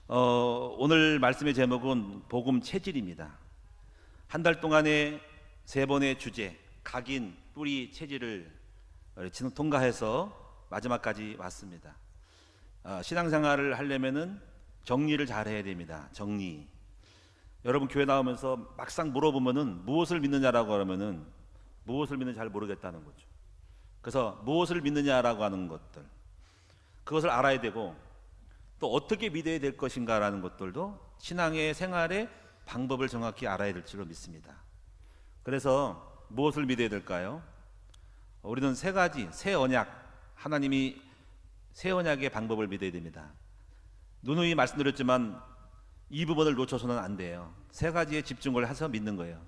오늘 말씀의 제목은 복음 체질입니다. 한 달 동안의 3번의 주제, 각인, 뿌리, 체질을 통과해서 마지막까지 왔습니다. 신앙생활을 하려면은 정리를 잘 해야 됩니다. 정리. 여러분 교회 나오면서 막상 물어보면은 무엇을 믿느냐라고 하면은 무엇을 믿는지 잘 모르겠다는 거죠. 그래서 무엇을 믿느냐라고 하는 것들, 그것을 알아야 되고 또 어떻게 믿어야 될 것인가라는 것들도 신앙의 생활의 방법을 정확히 알아야 될 줄로 믿습니다. 그래서 무엇을 믿어야 될까요? 우리는 3가지 새 언약, 하나님이 새 언약의 방법을 믿어야 됩니다. 누누이 말씀드렸지만 이 부분을 놓쳐서는 안 돼요. 3가지에 집중을 해서 믿는 거예요.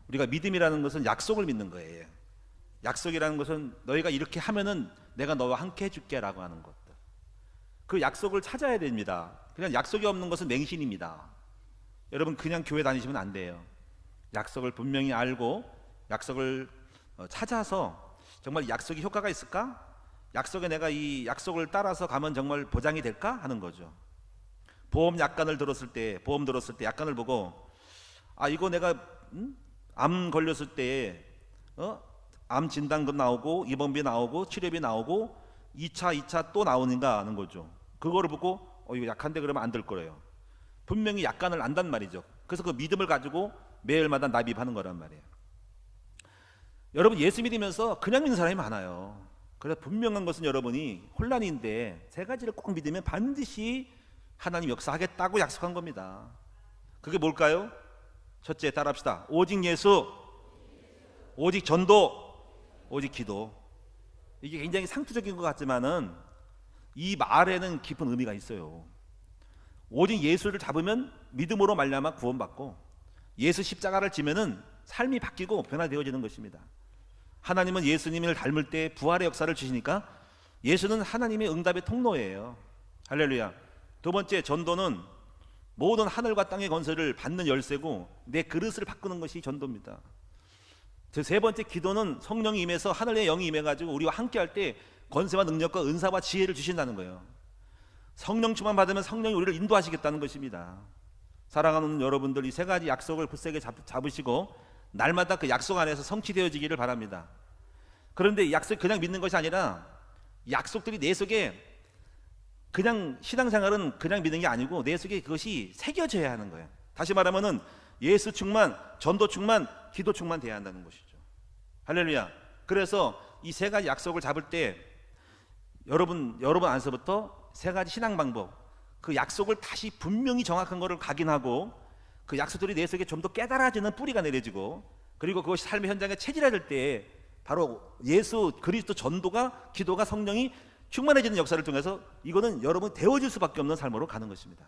우리가 믿음이라는 것은 약속을 믿는 거예요. 약속이라는 것은 너희가 이렇게 하면은 내가 너와 함께 해줄게 라고 하는 것들, 그 약속을 찾아야 됩니다. 그냥 약속이 없는 것은 맹신입니다. 여러분 그냥 교회 다니시면 안 돼요. 약속을 분명히 알고 약속을 찾아서 정말 약속이 효과가 있을까? 약속에 내가 이 약속을 따라서 가면 정말 보장이 될까? 하는 거죠. 보험 약관을 들었을 때, 보험 들었을 때 약관을 보고 이거 내가 암 걸렸을 때 암 진단금 나오고 입원비 나오고 치료비 나오고 2차 또 나오는가 하는 거죠. 그거를 보고 이거 약한데 그러면 안 될 거래요. 분명히 약관을 안단 말이죠. 그래서 그 믿음을 가지고 매일마다 납입하는 거란 말이에요. 여러분 예수 믿으면서 그냥 믿는 사람이 많아요. 그래서 분명한 것은 여러분이 혼란인데 3가지를 꼭 믿으면 반드시 하나님 역사하겠다고 약속한 겁니다. 그게 뭘까요? 첫째, 따라합시다. 오직 예수, 오직 전도, 오직 기도. 이게 굉장히 상투적인 것 같지만은 이 말에는 깊은 의미가 있어요. 오직 예수를 잡으면 믿음으로 말미암아 구원받고 예수 십자가를 지면은 삶이 바뀌고 변화되어지는 것입니다. 하나님은 예수님을 닮을 때 부활의 역사를 주시니까 예수는 하나님의 응답의 통로예요. 할렐루야. 2번째, 전도는 모든 하늘과 땅의 건설을 받는 열쇠고 내 그릇을 바꾸는 것이 전도입니다. 3번째, 기도는 성령이 임해서 하늘의 영이 임해가지고 우리와 함께할 때 권세와 능력과 은사와 지혜를 주신다는 거예요. 성령 충만 받으면 성령이 우리를 인도하시겠다는 것입니다. 사랑하는 여러분들, 이 3가지 약속을 굳세게 잡으시고 날마다 그 약속 안에서 성취되어지기를 바랍니다. 그런데 약속 그냥 믿는 것이 아니라 약속들이 내 속에, 그냥 신앙생활은 그냥 믿는 게 아니고 내 속에 그것이 새겨져야 하는 거예요. 다시 말하면은 예수 충만, 전도 충만, 기도 충만 돼야 한다는 것이죠. 할렐루야. 그래서 이 3가지 약속을 잡을 때 여러분 안에서부터 3가지 신앙 방법, 그 약속을 다시 분명히 정확한 거를 각인하고 그 약속들이 내 속에 좀 더 깨달아지는 뿌리가 내려지고, 그리고 그것이 삶의 현장에 체질화될 때 바로 예수 그리스도 전도가, 기도가, 성령이 충만해지는 역사를 통해서 이거는 여러분 되어질 수밖에 없는 삶으로 가는 것입니다.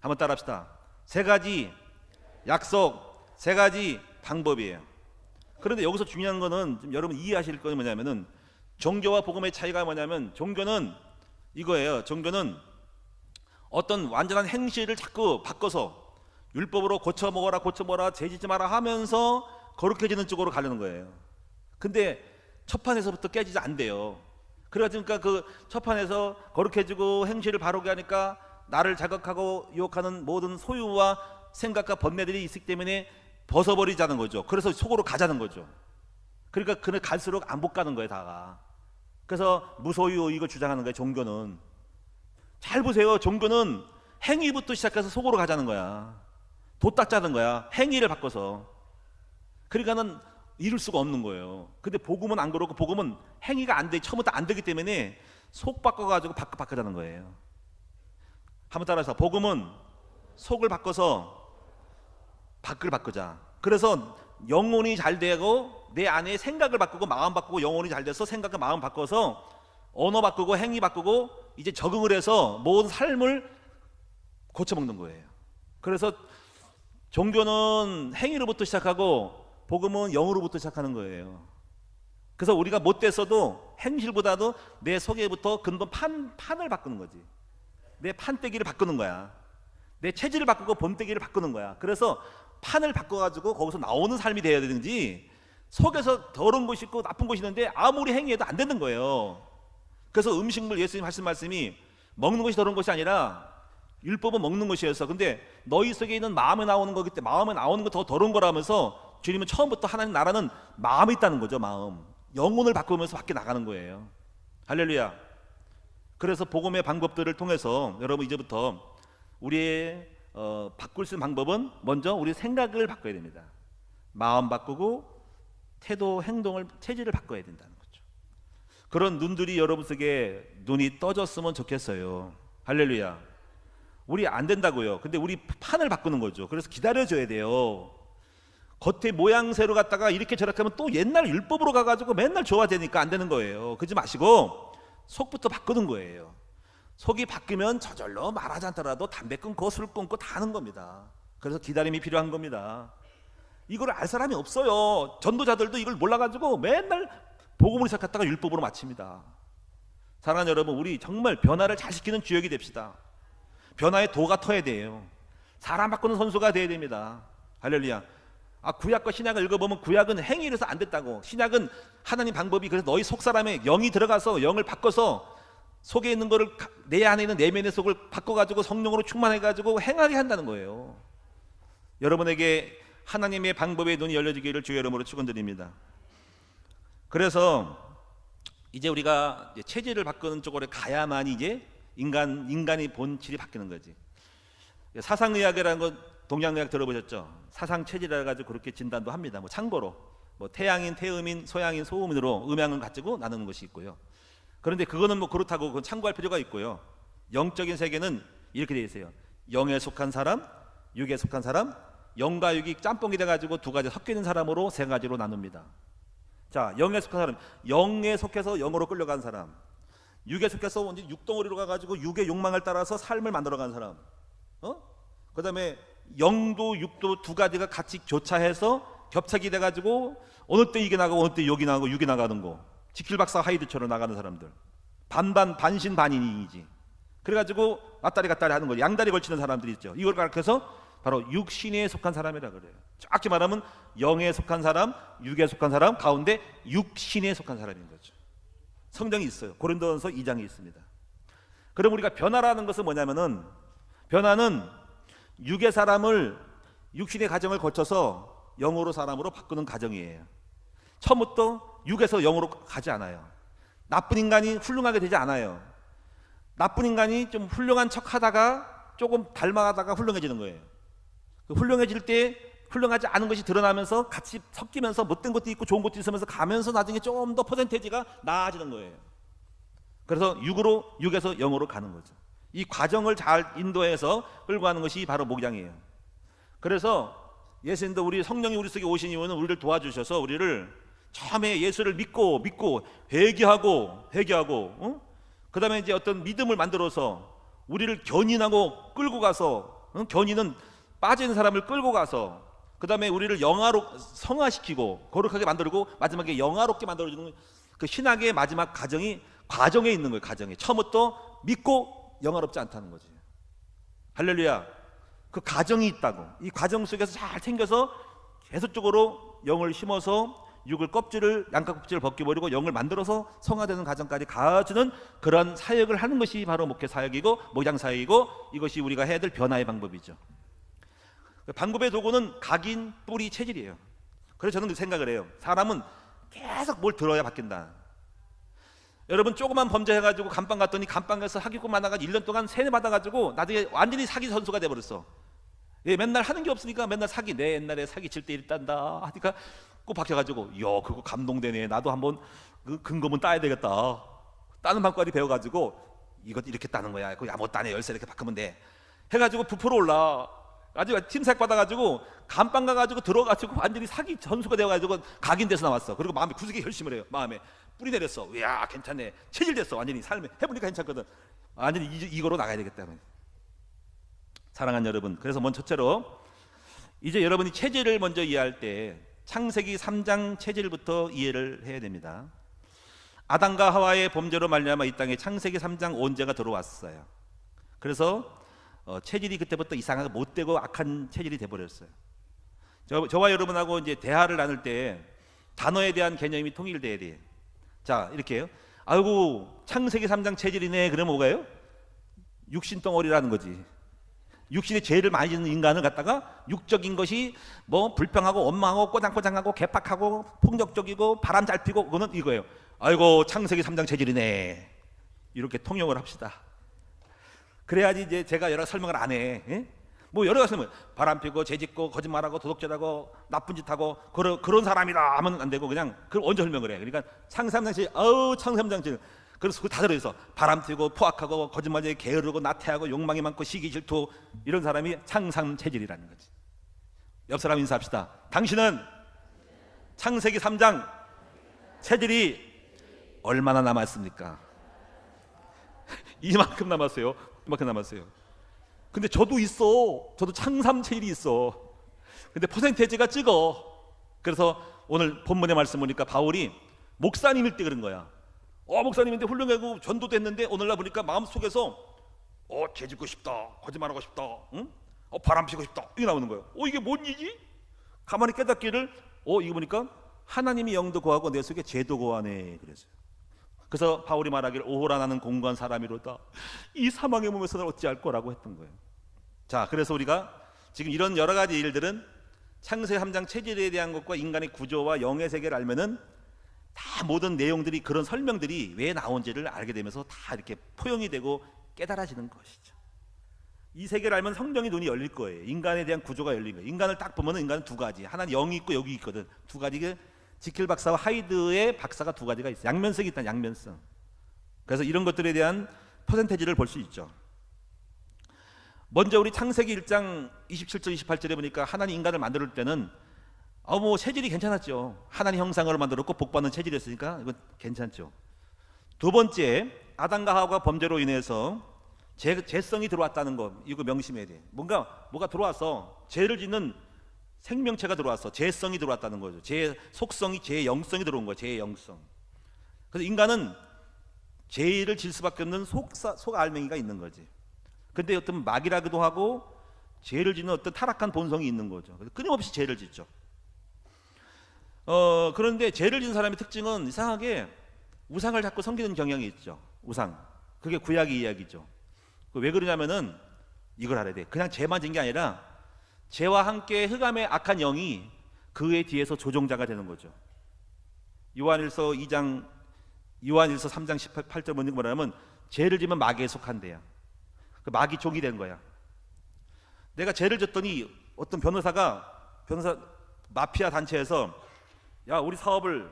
한번 따라합시다. 3가지 약속, 3가지 방법이에요. 그런데 여기서 중요한 거는 좀 여러분 이해하실 건 뭐냐면은 종교와 복음의 차이가 뭐냐면, 종교는 이거예요. 종교는 어떤 완전한 행실을 자꾸 바꿔서 율법으로 고쳐 먹어라 죄짓지 마라 하면서 거룩해지는 쪽으로 가려는 거예요. 근데 첫판에서부터 깨지지 않대요. 그러니까 그 첫판에서 거룩해지고 행실을 바르게 하니까 나를 자극하고 유혹하는 모든 소유와 생각과 번뇌들이 있기 때문에 벗어버리자는 거죠. 그래서 속으로 가자는 거죠. 그러니까 그는 갈수록 안 못 가는 거예요, 다가. 그래서 무소유 이걸 주장하는 거예요, 종교는. 잘 보세요. 종교는 행위부터 시작해서 속으로 가자는 거야. 도 닦자는 거야. 행위를 바꿔서. 그러니까는 이룰 수가 없는 거예요. 근데 복음은 안 그렇고, 복음은 행위가 안 돼, 처음부터 안 되기 때문에 속 바꿔가지고 바꾸자는 거예요. 한번 따라해서, 복음은 속을 바꿔서 밖을 바꾸자. 그래서 영혼이 잘 되고 내 안에 생각을 바꾸고 마음 바꾸고, 영혼이 잘 돼서 생각과 마음 바꿔서 언어 바꾸고 행위 바꾸고 이제 적응을 해서 모든 삶을 고쳐먹는 거예요. 그래서 종교는 행위로부터 시작하고 복음은 영으로부터 시작하는 거예요. 그래서 우리가 못됐어도 행실보다도 내 속에부터 근본 판을 바꾸는 거지. 내 판때기를 바꾸는 거야. 내 체질을 바꾸고 본때기를 바꾸는 거야. 그래서 판을 바꿔가지고 거기서 나오는 삶이 돼야 되는지, 속에서 더러운 것이 있고 나쁜 것이 있는데 아무리 행위해도 안 되는 거예요. 그래서 음식물, 예수님 하신 말씀이 먹는 것이 더러운 것이 아니라 율법은 먹는 것이어서. 근데 너희 속에 있는 마음에 나오는 거기 때문에 마음에 나오는 거 더 더러운 거라면서 주님은 처음부터 하나님 나라는 마음에 있다는 거죠. 마음, 영혼을 바꾸면서 밖에 나가는 거예요. 할렐루야. 그래서 복음의 방법들을 통해서 여러분 이제부터 우리의 바꿀 수 있는 방법은 먼저 우리 생각을 바꿔야 됩니다. 마음 바꾸고 태도, 행동을, 체질을 바꿔야 된다는 거죠. 그런 눈들이 여러분 속에 눈이 떠졌으면 좋겠어요. 할렐루야. 우리 안 된다고요. 근데 우리 판을 바꾸는 거죠. 그래서 기다려줘야 돼요. 겉에 모양새로 갔다가 이렇게 저렇게 하면 또 옛날 율법으로 가가지고 맨날 좋아지니까 안 되는 거예요. 그러지 마시고 속부터 바꾸는 거예요. 속이 바뀌면 저절로 말하지 않더라도 담배 끊고 술 끊고 다 하는 겁니다. 그래서 기다림이 필요한 겁니다. 이걸 알 사람이 없어요. 전도자들도 이걸 몰라가지고 맨날 복음을 시작했다가 율법으로 마칩니다. 사랑하는 여러분, 우리 정말 변화를 잘 시키는 주역이 됩시다. 변화의 도가 터야 돼요. 사람 바꾸는 선수가 돼야 됩니다. 할렐루야. 구약과 신약을 읽어보면 구약은 행위로서 안 됐다고, 신약은 하나님 방법이, 그래서 너희 속사람에 영이 들어가서 영을 바꿔서 속에 있는 거를, 내 안에 있는 내면의 속을 바꿔가지고 성령으로 충만해가지고 행하게 한다는 거예요. 여러분에게 하나님의 방법의 눈이 열려지기를 주의 이름으로 축원드립니다. 그래서 이제 우리가 체질을 바꾸는 쪽으로 가야만이 이제 인간의 본질이 바뀌는 거지. 사상의학이라는 건 동양의학 들어보셨죠? 사상 체질이라 가지고 그렇게 진단도 합니다. 참고로 태양인, 태음인, 소양인, 소음인으로 음양을 가지고 나누는 것이 있고요. 그런데 그거는 그렇다고 그건 참고할 필요가 있고요. 영적인 세계는 이렇게 되어 있어요. 영에 속한 사람, 육에 속한 사람, 영과 육이 짬뽕이 돼가지고 두 가지 섞여 있는 사람으로 세 가지로 나눕니다. 자, 영에 속한 사람, 영에 속해서 영으로 끌려간 사람, 육에 속해서 육덩어리로 가가지고 육의 욕망을 따라서 삶을 만들어가는 사람, 그 다음에 영도 육도 두 가지가 같이 교차해서 겹착이 돼가지고 어느 때 이게 나가고 어느 때 여기 나가고 육이 나가는 거, 지킬박사 하이드처럼 나가는 사람들, 반반 반신 반인이지. 그래가지고 왔다리 갔다리 하는 거죠. 양다리 걸치는 사람들이 있죠. 이걸 가르쳐서 바로 육신에 속한 사람이라 그래요. 정확히 말하면 영에 속한 사람, 육에 속한 사람 가운데 육신에 속한 사람인 거죠. 성경이 있어요. 고린도전서 2장에 있습니다. 그럼 우리가 변화라는 것은 뭐냐면은, 변화는 육의 사람을, 육신의 과정을 거쳐서 영으로 사람으로 바꾸는 과정이에요. 처음부터 육에서 영으로 가지 않아요. 나쁜 인간이 훌륭하게 되지 않아요. 나쁜 인간이 좀 훌륭한 척 하다가 조금 닮아가다가 훌륭해지는 거예요. 훌륭해질 때 훌륭하지 않은 것이 드러나면서 같이 섞이면서 못된 것도 있고 좋은 것도 있으면서 가면서 나중에 좀 더 퍼센테이지가 나아지는 거예요. 그래서 육에서 영으로 가는 거죠. 이 과정을 잘 인도해서 끌고 가는 것이 바로 목양이에요. 그래서 예수님도 우리 성령이 우리 속에 오신 이유는 우리를 도와주셔서 우리를 처음에 예수를 믿고 회개하고 그 다음에 이제 어떤 믿음을 만들어서 우리를 견인하고 끌고 가서, 견인은 빠진 사람을 끌고 가서 그 다음에 우리를 성화시키고 거룩하게 만들고 마지막에 영화롭게 만들어주는 그 신학의 마지막 과정에 있는 거예요. 과정에 처음부터 믿고 영화롭지 않다는 거지. 할렐루야. 그 과정이 있다고. 이 과정 속에서 잘 챙겨서 계속적으로 영을 심어서 양가 껍질을 벗겨버리고 영을 만들어서 성화되는 과정까지 가주는 그런 사역을 하는 것이 바로 목회 사역이고 목양 사역이고, 이것이 우리가 해야 될 변화의 방법이죠. 방법의 도구는 각인, 뿌리, 체질이에요. 그래서 저는 생각을 해요. 사람은 계속 뭘 들어야 바뀐다. 여러분 조그만 범죄해가지고 감방 갔더니 감방에서 사기꾼 만나가지고 1년 동안 세뇌 받아가지고 나중에 완전히 사기 선수가 돼버렸어. 맨날 하는 게 없으니까 맨날 사기, 내 옛날에 사기 칠 때 이랬단다 하니까 꼭 박혀가지고, 그거 감동되네, 나도 한번 그 근거문 따야 되겠다. 따는 방법까지 배워가지고 이것 이렇게 따는 거야, 그거 못 따네, 열쇠 이렇게 바꾸면 돼 해가지고 부풀어 올라. 아주 팀색 받아가지고 감방 가가지고 들어가지고 완전히 사기 전수가 되어가지고 각인돼서 나왔어. 그리고 마음에 굳게 결심을 해요. 마음에 뿌리 내렸어. 이야 괜찮네, 체질됐어. 완전히 삶에 해보니까 괜찮거든. 완전히 이거로 나가야 되겠다. 사랑하는 여러분, 그래서 먼저 첫째로 이제 여러분이 체질을 먼저 이해할 때 창세기 3장 체질부터 이해를 해야 됩니다. 아담과 하와의 범죄로 말미암아 이 땅에 창세기 3장 온죄가 들어왔어요. 그래서 체질이 그때부터 이상하게 못되고 악한 체질이 돼버렸어요. 저와 여러분하고 이제 대화를 나눌 때 단어에 대한 개념이 통일돼야 돼요. 자, 이렇게요. 아이고 창세기 3장 체질이네. 그러면 뭐가요? 육신 덩어리라는 거지. 육신의 죄를 많이 짓는 인간을 갖다가 육적인 것이 뭐 불평하고 원망하고 꼬장꼬장하고 개팍하고 폭력적이고 바람 잘 피고 그거는 이거예요. 아이고 창세기 3장 체질이네. 이렇게 통용을 합시다. 그래야지 이제 제가 여러 설명을 안 해. 예? 뭐 여러 가지 바람 피고 죄 짓고 거짓말하고 도둑질하고 나쁜 짓하고 그런 사람이다 하면 안 되고 그냥 그걸 언제 설명을 해. 그러니까 창세기 3장 체질, 창세기 3장 체질. 그래서 다 들어있어. 바람 피고 포악하고 거짓말에 게으르고 나태하고 욕망이 많고 시기 질투 이런 사람이 창상 체질이라는 거지. 옆 사람 인사합시다. 당신은 창세기 3장 체질이 얼마나 남았습니까? 이만큼 남았어요. 이만큼 남았어요. 근데 저도 있어. 저도 창삼 체질이 있어. 근데 퍼센테이지가 찍어. 그래서 오늘 본문의 말씀 보니까 바울이 목사님일 때 그런 거야. 목사님인데 훌륭하고 전도도 했는데 오늘날 보니까 마음속에서 죄 짓고 싶다, 거짓말하고 싶다, 응? 바람 피고 싶다 이게 나오는 거예요. 이게 뭔 일이지? 가만히 깨닫기를 이거 보니까 하나님이 영도 거하고 내 속에 죄도 거하네 그랬어요. 그래서 바울이 말하기를 오호라 나는 공고한 사람이로다. 이 사망의 몸에서는 어찌할 거라고 했던 거예요. 자, 그래서 우리가 지금 이런 여러 가지 일들은 창세기 3장 체질에 대한 것과 인간의 구조와 영의 세계를 알면은 다 모든 내용들이 그런 설명들이 왜 나온지를 알게 되면서 다 이렇게 포용이 되고 깨달아지는 것이죠. 이 세계를 알면 성령의 눈이 열릴 거예요. 인간에 대한 구조가 열린 거예요. 인간을 딱 보면은 인간은 두 가지. 하나는 영이 있고 여기 있거든. 두 가지. 지킬 박사와 하이드의 박사가 두 가지가 있어요. 양면성이 있다. 양면성. 그래서 이런 것들에 대한 퍼센테이지를 볼 수 있죠. 먼저 우리 창세기 1장 27절 28절에 보니까 하나님 인간을 만들 때는 뭐 체질이 괜찮았죠. 하나님 형상으로 만들었고 복받는 체질이었으니까 이건 괜찮죠. 두 번째, 아담과 하와가 범죄로 인해서 죄성이 들어왔다는 거 이거 명심해야 돼. 뭐가 들어와서 죄를 짓는 생명체가 들어와서 죄성이 들어왔다는 거죠. 죄 속성이 죄 영성이 들어온 거예요. 죄 영성. 그래서 인간은 죄를 질 수밖에 없는 속알맹이가 있는 거지. 근데 어떤 마귀라기도 하고 죄를 짓는 어떤 타락한 본성이 있는 거죠. 그래서 끊임없이 죄를 짓죠. 그런데 죄를 지은 사람의 특징은 이상하게 우상을 자꾸 섬기는 경향이 있죠. 우상. 그게 구약의 이야기죠. 왜 그러냐면은 이걸 알아야 돼. 그냥 죄만 진 게 아니라 죄와 함께 흑암의 악한 영이 그의 뒤에서 조종자가 되는 거죠. 요한일서 3장 18절 뭔지 뭐냐면 죄를 지면 마귀에 속한대요. 그 마귀 종이 된 거야. 내가 죄를 졌더니 어떤 변호사 마피아 단체에서 야, 우리 사업을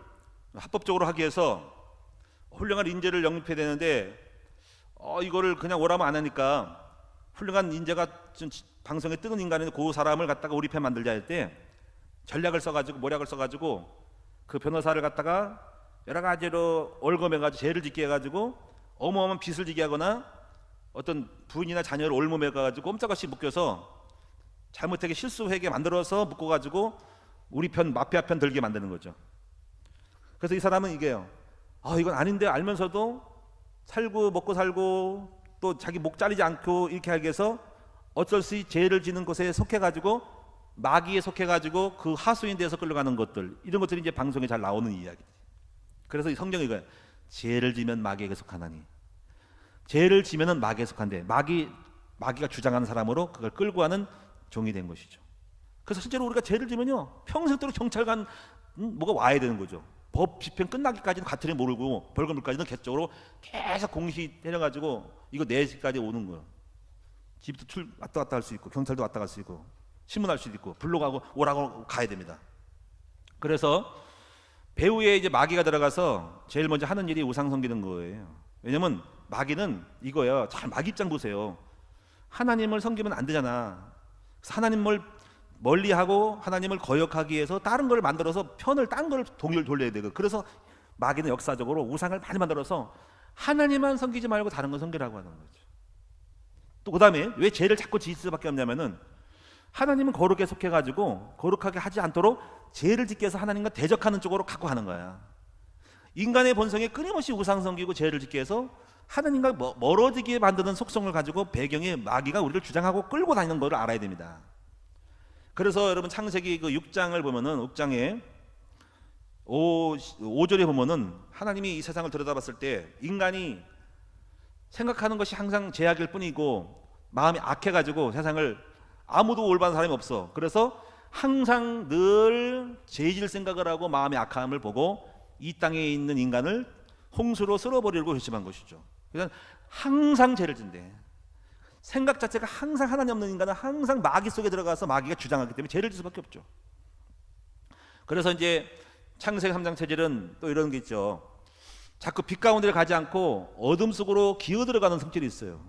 합법적으로 하기 위해서 훌륭한 인재를 영입해야 되는데 이거를 그냥 오라면 안 하니까 훌륭한 인재가 좀 방송에 뜨는 인간인데 그 사람을 갖다가 우리 편 만들자 할 때 전략을 써가지고 모략을 써가지고 그 변호사를 갖다가 여러 가지로 올검해가지고 죄를 짓게 해가지고 어마어마한 빚을 지게 하거나 어떤 부인이나 자녀를 올몸해가지고 꼼짝없이 묶여서 잘못하게 실수하게 만들어서 묶어가지고 우리 편 마피아 편 들게 만드는 거죠. 그래서 이 사람은 이게요. 이건 아닌데 알면서도 살고 먹고 살고 또 자기 목 자르지 않고 이렇게 하기 위해서 어쩔 수 없이 죄를 지는 곳에 속해가지고 마귀에 속해가지고 그 하수인 데서 끌려가는 것들 이런 것들이 이제 방송에 잘 나오는 이야기. 그래서 이 성경이 이거예요. 죄를 지면 마귀에게 속하나니. 죄를 지면은 마귀에 속한데 마귀가 주장하는 사람으로 그걸 끌고 가는 종이 된 것이죠. 그래서 실제로 우리가 죄를 지면요 평생도록 경찰관 뭐가 와야 되는 거죠. 법 집행 끝나기까지는 가트를 모르고 벌금을까지는 계속적으로 계속 공시 때려가지고 이거 4시까지 오는 거예요. 집도 왔다 갔다 할 수 있고 경찰도 왔다 갈 수 있고 신문할 수도 있고 불러가고 오라고 가야 됩니다. 그래서 배후에 이제 마귀가 들어가서 제일 먼저 하는 일이 우상 섬기는 거예요. 왜냐면 마귀는 이거예요. 잘 마귀 입장 보세요. 하나님을 섬기면 안 되잖아. 그래서 하나님을 멀리하고 하나님을 거역하기 위해서 다른 걸 만들어서 딴 걸 동요를 돌려야 되고 그래서 마귀는 역사적으로 우상을 많이 만들어서 하나님만 섬기지 말고 다른 걸 섬기라고 하는 거죠. 또 그 다음에 왜 죄를 자꾸 지을 수밖에 없냐면은 하나님은 거룩에 속해가지고 거룩하게 하지 않도록 죄를 짓게 해서 하나님과 대적하는 쪽으로 갖고 가는 거야. 인간의 본성에 끊임없이 우상 섬기고 죄를 짓게 해서 하나님과 멀어지게 만드는 속성을 가지고 배경에 마귀가 우리를 주장하고 끌고 다니는 것을 알아야 됩니다. 그래서 여러분 창세기 그 6장을 보면은 6장에 5절에 보면은 하나님이 이 세상을 들여다봤을 때 인간이 생각하는 것이 항상 죄악일 뿐이고 마음이 악해가지고 세상을 아무도 올바른 사람이 없어. 그래서 항상 늘 죄질 생각을 하고 마음의 악함을 보고 이 땅에 있는 인간을 홍수로 쓸어버리려고 결심한 것이죠. 그래서 항상 죄를 짓는데, 생각 자체가 항상 하나님 없는 인간은 항상 마귀 속에 들어가서 마귀가 주장하기 때문에 죄를 질 수밖에 없죠. 그래서 이제 창세기 3장 체질은 또 이런 게 있죠. 자꾸 빛 가운데를 가지 않고 어둠 속으로 기어 들어가는 성질이 있어요.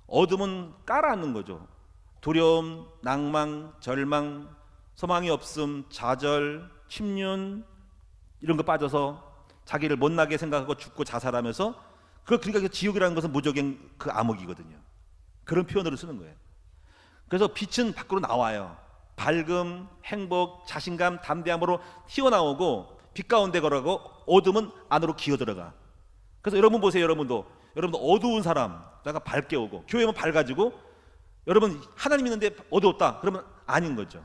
어둠은 깔아앉는 거죠. 두려움, 낭망, 절망, 소망이 없음, 좌절, 침륜 이런 거 빠져서 자기를 못나게 생각하고 죽고 자살하면서, 그러니까 지옥이라는 것은 무적인 그 암흑이거든요. 그런 표현으로 쓰는 거예요. 그래서 빛은 밖으로 나와요. 밝음, 행복, 자신감, 담대함으로 튀어나오고 빛 가운데 걸어가고 어둠은 안으로 기어 들어가. 그래서 여러분 보세요. 여러분도 어두운 사람다가 밝게 오고, 교회만 밝아지고, 여러분 하나님 있는데 어두웠다 그러면 아닌 거죠.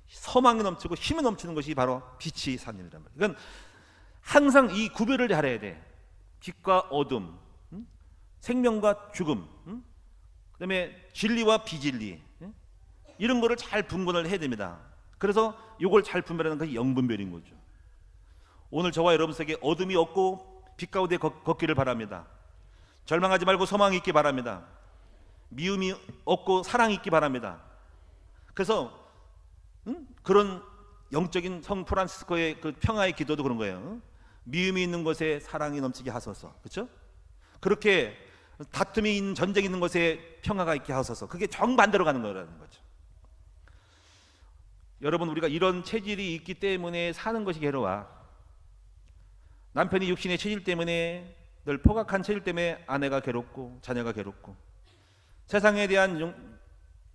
소망이 넘치고 힘이 넘치는 것이 바로 빛이 사는 일이란 말이에요. 그러니까 항상 이 구별을 잘해야 돼. 빛과 어둠, 생명과 죽음, 그다음에 진리와 비진리, 이런 거를 잘 분간을 해야 됩니다. 그래서 이걸 잘 분별하는 것이 영분별인 거죠. 오늘 저와 여러분 속에 어둠이 없고 빛 가운데 걷기를 바랍니다. 절망하지 말고 소망이 있기 바랍니다. 미움이 없고 사랑이 있기 바랍니다. 그래서 그런 영적인 성 프란시스코의 그 평화의 기도도 그런 거예요. 미움이 있는 곳에 사랑이 넘치게 하소서. 그렇죠? 그렇게 다툼이 있는, 전쟁이 있는 곳에 평화가 있게 하소서. 그게 정반대로 가는 거라는 거죠. 여러분, 우리가 이런 체질이 있기 때문에 사는 것이 괴로워. 남편이 육신의 체질 때문에, 늘 포각한 체질 때문에 아내가 괴롭고 자녀가 괴롭고, 세상에 대한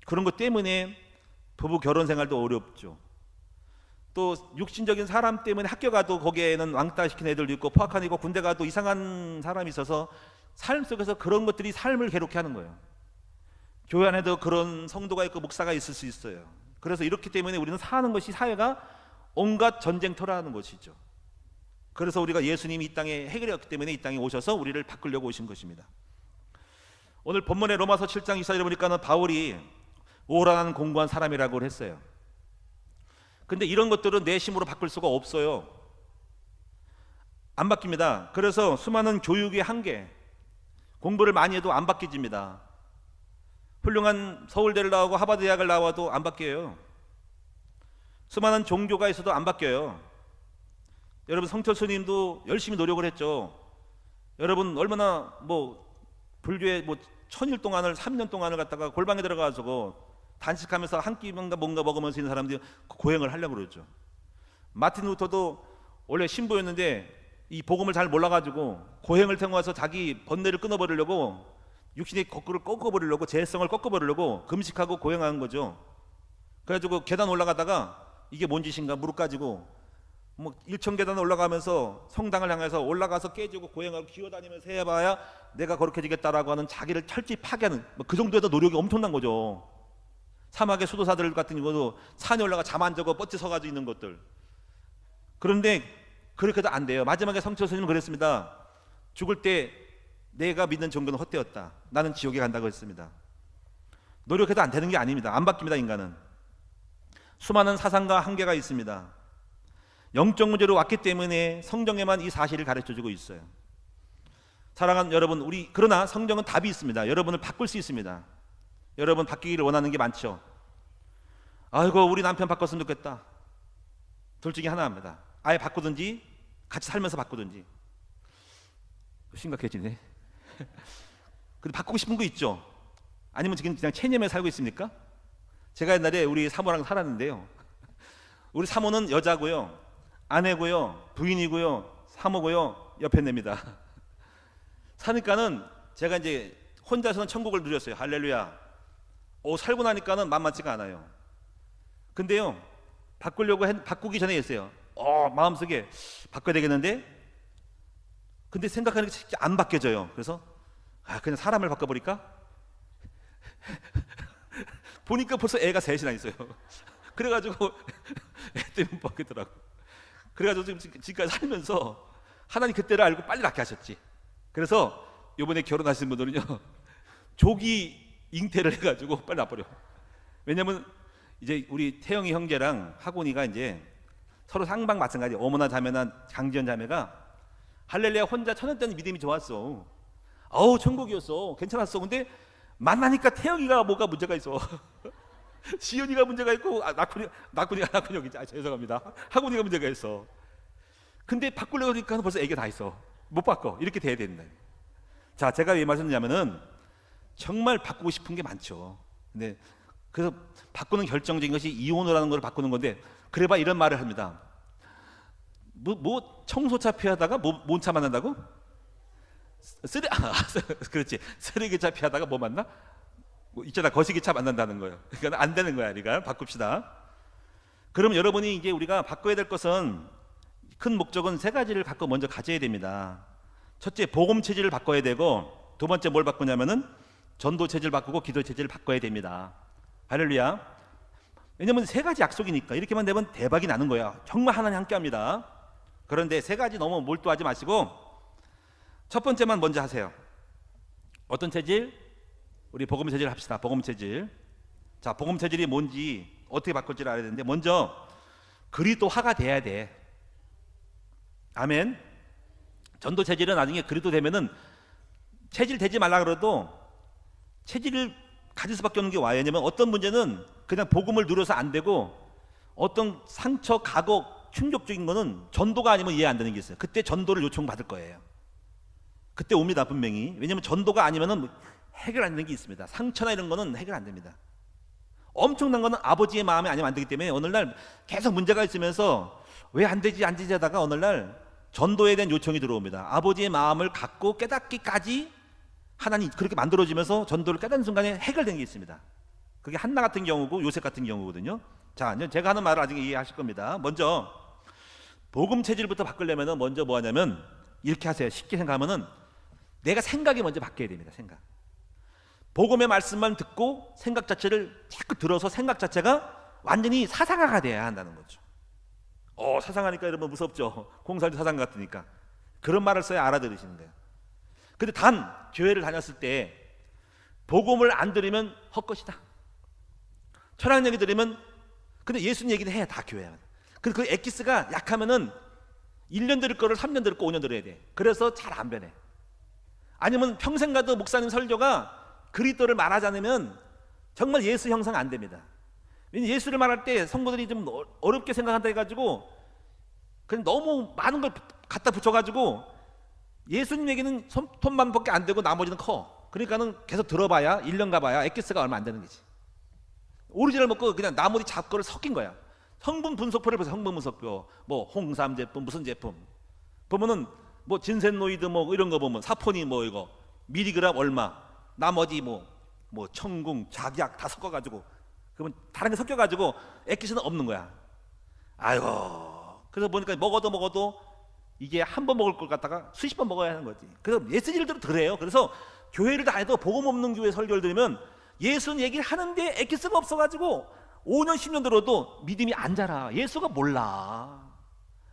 그런 것 때문에 부부 결혼 생활도 어렵죠. 또 육신적인 사람 때문에 학교 가도 거기에는 왕따 시킨 애들도 있고, 포악한 애고, 군대 가도 이상한 사람이 있어서 삶 속에서 그런 것들이 삶을 괴롭게 하는 거예요. 교회 안에도 그런 성도가 있고 목사가 있을 수 있어요. 그래서 이렇기 때문에 우리는 사는 것이, 사회가 온갖 전쟁터라는 것이죠. 그래서 우리가 예수님이 이 땅에 해결했기 때문에 이 땅에 오셔서 우리를 바꾸려고 오신 것입니다. 오늘 본문의 로마서 7장 24절에 보니까는 바울이 오라는 공고한 사람이라고 했어요. 근데 이런 것들은 내 힘으로 바꿀 수가 없어요. 안 바뀝니다. 그래서 수많은 교육의 한계, 공부를 많이 해도 안 바뀌집니다. 훌륭한 서울대를 나오고 하버드 대학을 나와도 안 바뀌어요. 수많은 종교가 있어도 안 바뀌어요. 여러분, 성철 스님도 열심히 노력을 했죠. 여러분 얼마나 불교에 1000일 동안을, 3년 동안을 갖다가 골방에 들어가서 단식하면서 한 끼뭔가 먹으면서 있는 사람들이 고행을 하려고 그러죠. 마틴 루터도 원래 신부였는데 이 복음을 잘 몰라가지고 고행을 통해서 자기 번뇌를 끊어버리려고, 육신의 거꾸를 꺾어버리려고, 재성을 꺾어버리려고 금식하고 고행하는 거죠. 그래가지고 계단 올라가다가 이게 뭔 짓인가 무릎 까지고 1,000계단 올라가면서 성당을 향해서 올라가서 깨지고 고행하고 기어다니면서 해봐야 내가 거룩해지겠다라고 하는 자기를 철저히 파괴하는, 그 정도에도 노력이 엄청난 거죠. 사막의 수도사들 같은 경우도 산에 올라가 잠 안 자고 뻗치 서가지고 있는 것들. 그런데 그렇게도 안 돼요. 마지막에 성철 스님은 그랬습니다. 죽을 때 내가 믿는 종교는 헛되었다, 나는 지옥에 간다고 했습니다. 노력해도 안 되는 게 아닙니다. 안 바뀝니다. 인간은 수많은 사상과 한계가 있습니다. 영적 문제로 왔기 때문에 성경에만 이 사실을 가르쳐주고 있어요. 사랑하는 여러분, 그러나 성경은 답이 있습니다. 여러분을 바꿀 수 있습니다. 여러분 바뀌기를 원하는 게 많죠. 아이고, 우리 남편 바꿨으면 좋겠다. 둘 중에 하나입니다. 아예 바꾸든지 같이 살면서 바꾸든지. 심각해지네. 근데 바꾸고 싶은 거 있죠? 아니면 지금 그냥 체념에 살고 있습니까? 제가 옛날에 우리 사모랑 살았는데요. 우리 사모는 여자고요, 아내고요, 부인이고요, 사모고요, 옆에 냅니다. 사니까는 제가 이제 혼자서는 천국을 누렸어요. 할렐루야. 살고 나니까는 만만치가 않아요. 근데요, 바꾸기 전에 했어요. 마음속에 바꿔야 되겠는데? 근데 생각하는 게 진짜 안 바뀌어져요. 그래서 그냥 사람을 바꿔버릴까? 보니까 벌써 애가 셋이나 있어요. 그래가지고 애 때문에 바뀌더라고. 그래가지고 지금까지 살면서 하나님 그때를 알고 빨리 낳게 하셨지. 그래서 이번에 결혼하신 분들은요, 조기 잉태를 해가지고 빨리 놔버려. 왜냐면 이제 우리 태영이 형제랑 하곤이가 이제 서로 상방 마찬가지. 어머나 자매나 강지연 자매가 할렐루야 혼자 천연된 믿음이 좋았어. 어우 천국이었어. 괜찮았어. 근데 만나니까 태영이가 뭐가 문제가 있어. 시연이가 문제가 있고 낙훈이가 죄송합니다. 하곤이가 문제가 있어. 근데 바꾸려고 하니까 벌써 애가 다 있어. 못 바꿔. 이렇게 돼야 된다. 자, 제가 왜 말씀드리냐면은 정말 바꾸고 싶은 게 많죠. 근데 그래서 바꾸는 결정적인 것이 이혼을 하는 걸 바꾸는 건데, 그래봐 이런 말을 합니다. 뭐 청소차 피하다가 뭔 차 만난다고? 그렇지. 쓰레기차 피하다가 뭐 만나? 뭐 있잖아, 거시기차 만난다는 거예요. 그러니까 안 되는 거야. 그러니까 바꿉시다. 그럼 여러분이 이제 우리가 바꿔야 될 것은, 큰 목적은 세 가지를 갖고 먼저 가져야 됩니다. 첫째, 복음 체질을 바꿔야 되고, 두 번째 뭘 바꾸냐면은 전도 체질을 바꾸고 기도 체질을 바꿔야 됩니다. 할렐루야. 왜냐면 세 가지 약속이니까 이렇게만 되면 대박이 나는 거야. 정말 하나님 함께합니다. 그런데 세 가지 너무 몰두하지 마시고 첫 번째만 먼저 하세요. 어떤 체질? 우리 복음 체질 합시다. 복음 체질. 자, 복음 체질이 뭔지 어떻게 바꿀지를 알아야 되는데, 먼저 그리스도화가 돼야 돼. 아멘. 전도 체질은 나중에 그리스도 되면은 체질 되지 말라 그래도 체질을 가질 수밖에 없는 게 와요. 왜냐면 어떤 문제는 그냥 복음을 누려서 안 되고, 어떤 상처, 각오, 충격적인 거는 전도가 아니면 이해 안 되는 게 있어요. 그때 전도를 요청받을 거예요. 그때 옵니다, 분명히. 왜냐면 전도가 아니면은 해결 안 되는 게 있습니다. 상처나 이런 거는 해결 안 됩니다. 엄청난 거는 아버지의 마음이 아니면 안 되기 때문에 오늘날 계속 문제가 있으면서 왜 안 되지 하다가 오늘날 전도에 대한 요청이 들어옵니다. 아버지의 마음을 갖고 깨닫기까지 하나님 그렇게 만들어지면서 전도를 깨닫는 순간에 해결된 게 있습니다. 그게 한나 같은 경우고 요셉 같은 경우거든요. 자, 제가 하는 말을 나중에 이해하실 겁니다. 먼저 복음 체질부터 바꾸려면 먼저 뭐 하냐면 이렇게 하세요. 쉽게 생각하면은 내가 생각이 먼저 바뀌어야 됩니다. 생각. 복음의 말씀만 듣고 생각 자체를 자꾸 들어서 생각 자체가 완전히 사상화가 돼야 한다는 거죠. 사상하니까 여러분 무섭죠. 공살도 사상 같으니까. 그런 말을 써야 알아들으시는 거예요. 근데 단 교회를 다녔을 때 복음을 안 들으면 헛것이다. 철학 얘기 들으면, 근데 예수님 얘기는 해야 다 교회야. 그 엑기스가 약하면은 1년 들을 거를 3년 들을 거 5년 들어야 돼. 그래서 잘 안 변해. 아니면 평생 가도 목사님 설교가 그리스도를 말하지 않으면 정말 예수 형상 안 됩니다. 예수를 말할 때 성도들이 좀 어렵게 생각한다 해가지고 그냥 너무 많은 걸 갖다 붙여가지고 예수님 얘기는 손만밖에 안 되고 나머지는 커. 그러니까는 계속 들어봐야 1년 가봐야 엑기스가 얼마 안 되는 거지. 오리지널 먹고 그냥 나머지 잡거를 섞인 거야. 성분 분석표를 보세요. 성분 분석표. 뭐 홍삼 제품 무슨 제품 보면은 뭐 진센노이드 뭐 이런 거 보면 사포닌 뭐 이거 미리그램 얼마, 나머지 뭐 청궁 작약 다 섞어가지고, 그러면 다른 게 섞여가지고 엑기스는 없는 거야. 아이고. 그래서 보니까 먹어도 이게 한 번 먹을 걸 갖다가 수십 번 먹어야 하는 거지. 그래서 예수님들도 그래요. 그래서 교회를 다해도 복음 없는 교회 설교를 들으면 예수 얘기를 하는데 엑기스가 없어가지고 5년 10년 들어도 믿음이 안 자라. 예수가 몰라.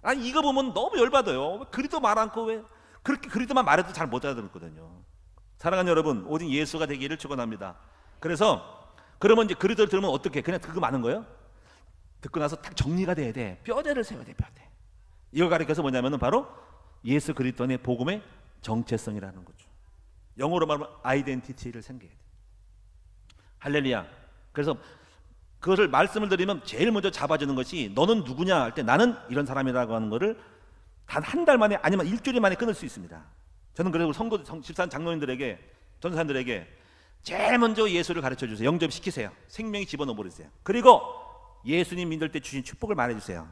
아니 이거 보면 너무 열받아요. 그리스도 말 않고 왜 그렇게 그리스도만 말해도 잘 못 알아듣거든요. 사랑하는 여러분, 오직 예수가 되기를 축원합니다. 그래서 그러면 이제 그리스도를 들으면 어떻게? 그냥 그거 많은 거예요? 듣고 나서 딱 정리가 돼야 돼. 뼈대를 세워야 돼. 뼈대. 이걸 가리켜서 뭐냐면은 바로 예수 그리스도의 복음의 정체성이라는 거죠. 영어로 말하면 아이덴티티를 생겨야 돼. 할렐루야. 그래서 그것을 말씀을 드리면 제일 먼저 잡아주는 것이 너는 누구냐 할 때 나는 이런 사람이라고 하는 거를 단 한 달 만에 아니면 일주일 만에 끊을 수 있습니다. 저는 그래서 집사님 장로님들에게 전사님들에게 제일 먼저 예수를 가르쳐 주세요. 영접시키세요. 생명이 집어넣어 버리세요. 그리고 예수님 믿을 때 주신 축복을 말해주세요.